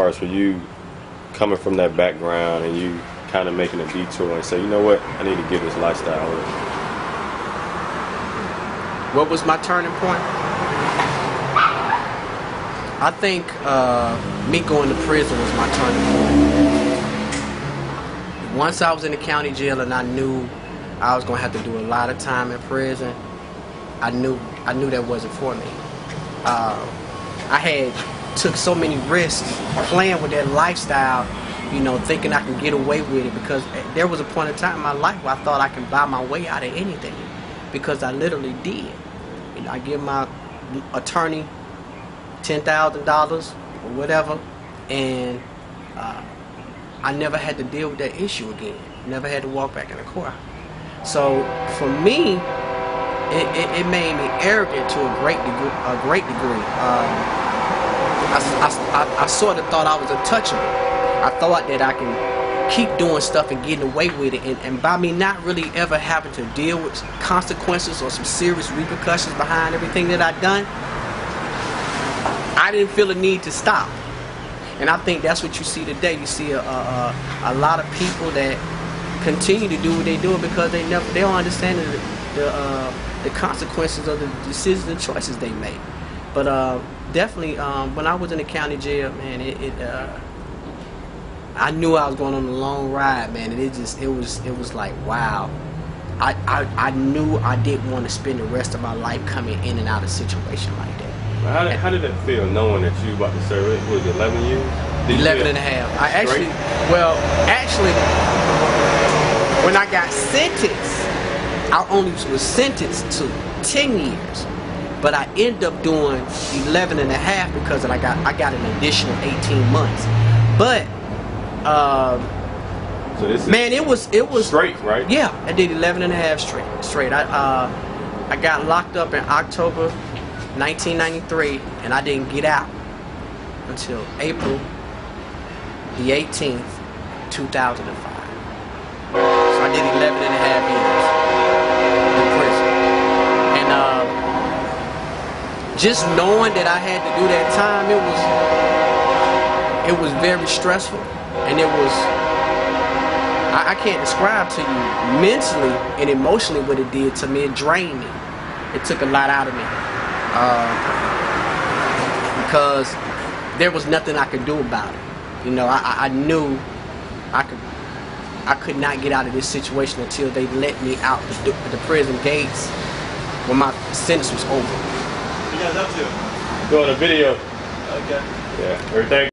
parts for you coming from that background and you kind of making a detour and say, you know what, I need to get this lifestyle with. What was my turning point? I think me going to prison was my turning point. Once I was in the county jail and I knew I was gonna have to do a lot of time in prison, I knew that wasn't for me. I had took so many risks playing with that lifestyle, you know, thinking I can get away with it, because there was a point in time in my life where I thought I can buy my way out of anything, because I literally did. You know, I give my attorney $10,000 or whatever, and I never had to deal with that issue again. Never had to walk back in the courthouse. So for me, it made me arrogant to a great degree. I sort of thought I was untouchable. I thought that I can keep doing stuff and getting away with it, and by me not really ever having to deal with consequences or some serious repercussions behind everything that I've done, I didn't feel a need to stop. And I think that's what you see today. You see a lot of people that continue to do what they're doing because they don't understand the consequences of the decisions and choices they make. But definitely, when I was in the county jail, man, I knew I was going on a long ride, man, and it was like, wow. I knew I didn't want to spend the rest of my life coming in and out of a situation like that. How did it feel knowing that you about to serve it? Was it 11 years? 11 and a half. Actually, when I got sentenced, I only was sentenced to 10 years. But I ended up doing 11 and a half because I got an additional 18 months. But so this is, man, it was straight, right? Yeah, I did 11 and a half straight. I got locked up in October 1993, and I didn't get out until April the 18th, 2005. So I did 11 and a half years in prison. And just knowing that I had to do that time, it was very stressful, and it was, I can't describe to you mentally and emotionally what it did to me. It drained me. It took a lot out of me. Because there was nothing I could do about it. You know, I knew I could not get out of this situation until they let me out the prison gates when my sentence was over. What you guys up to? Doing a video. Okay. Yeah, everything.